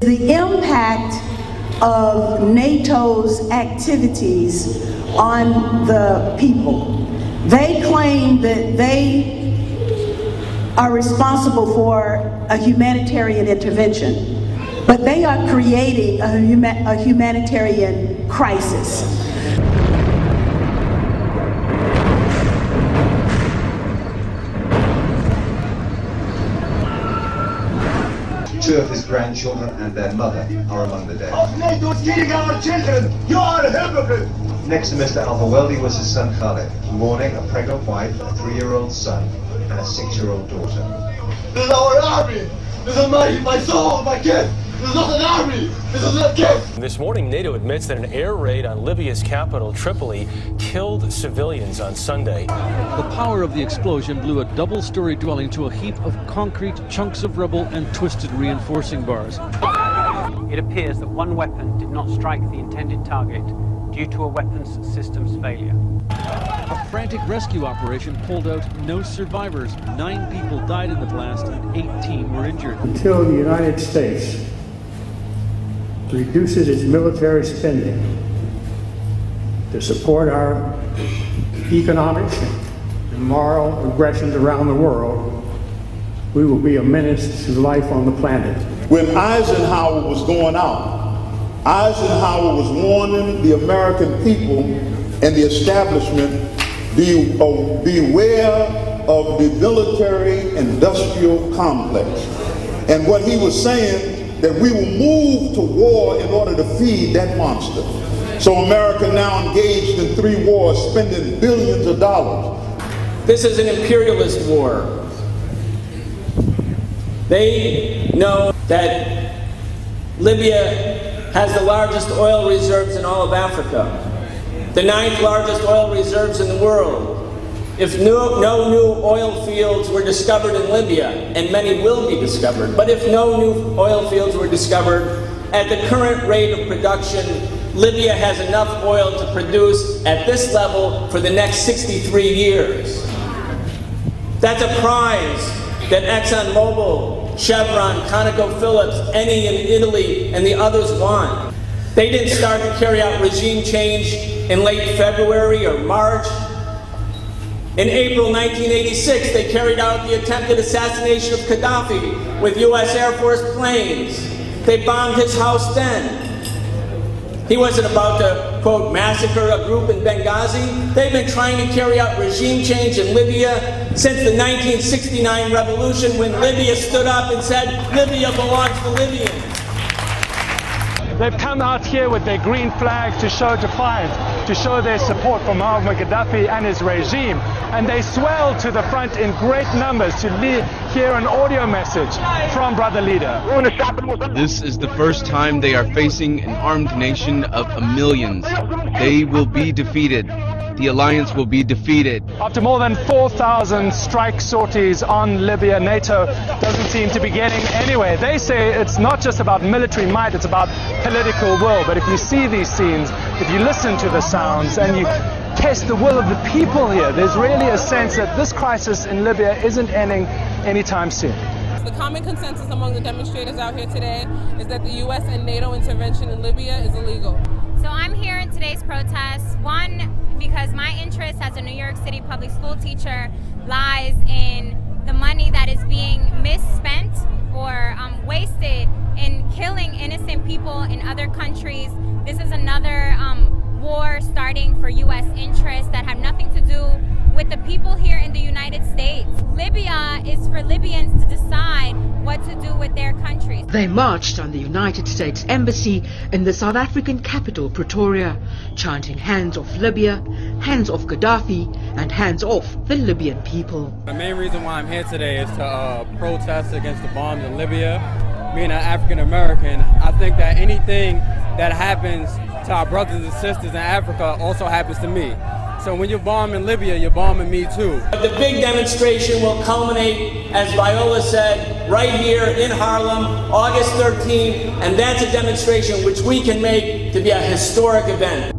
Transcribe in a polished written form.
The impact of NATO's activities on the people. They claim that they are responsible for a humanitarian intervention, but they are creating a humanitarian crisis. Two of his grandchildren and their mother are among the dead. NATO is killing our children! You are a hypocrite! Next to Mr. Al-Hawaldi was his son Khalid, mourning a pregnant wife, a 3-year-old son, and a 6-year-old daughter. This is our army! This is my soul, my kid! This is not an army! This is a kid! This morning, NATO admits that an air raid on Libya's capital, Tripoli, killed civilians on Sunday. The power of the explosion blew a double-story dwelling to a heap of concrete, chunks of rubble, and twisted reinforcing bars. It appears that one weapon did not strike the intended target due to a weapons systems failure. A frantic rescue operation pulled out no survivors. 9 people died in the blast and 18 were injured. Until the United States reduces its military spending to support our economic and moral aggressions around the world, we will be a menace to life on the planet. When Eisenhower was going out, Eisenhower was warning the American people and the establishment, beware of the military-industrial complex. And what he was saying, that we will move to war in order to feed that monster. So America now engaged in 3 wars, spending billions of dollars. This is an imperialist war. They know that Libya has the largest oil reserves in all of Africa, the 9th largest oil reserves in the world. If no new oil fields were discovered in Libya, and many will be discovered, but if no new oil fields were discovered, at the current rate of production, Libya has enough oil to produce at this level for the next 63 years. That's a prize that ExxonMobil, Chevron, ConocoPhillips, Eni in Italy, and the others want. They didn't start to carry out regime change in late February or March. In April 1986, they carried out the attempted assassination of Gaddafi with U.S. Air Force planes. They bombed his house then. He wasn't about to, quote, massacre a group in Benghazi. They've been trying to carry out regime change in Libya since the 1969 revolution, when Libya stood up and said, Libya belongs to Libyans. They've come out here with their green flags to show defiance, to show their support for Muammar Gaddafi and his regime. And they swell to the front in great numbers to hear an audio message from Brother Leader. This is the first time they are facing an armed nation of millions. They will be defeated. The alliance will be defeated. After more than 4,000 strike sorties on Libya, NATO doesn't seem to be getting anywhere. They say it's not just about military might, it's about political will. But if you see these scenes, if you listen to the sounds, and you test the will of the people here, there's really a sense that this crisis in Libya isn't ending anytime soon. The common consensus among the demonstrators out here today is that the U.S. and NATO intervention in Libya is illegal. So I'm here in today's protest, one, because my interest as a New York City public school teacher lies in the money that is being misspent or wasted in killing innocent people in other countries. This is another war starting for U.S. interests that have nothing to do with the people here in the United States. Libya is for Libyans to decide what to do with their countries. They marched on the United States Embassy in the South African capital, Pretoria, chanting hands off Libya, hands off Gaddafi, and hands off the Libyan people. The main reason why I'm here today is to protest against the bombs in Libya. Being an African American, I think that anything that happens to our brothers and sisters in Africa also happens to me. So when you're bombing Libya, you're bombing me too. The big demonstration will culminate, as Viola said, right here in Harlem, August 13th, and that's a demonstration which we can make to be a historic event.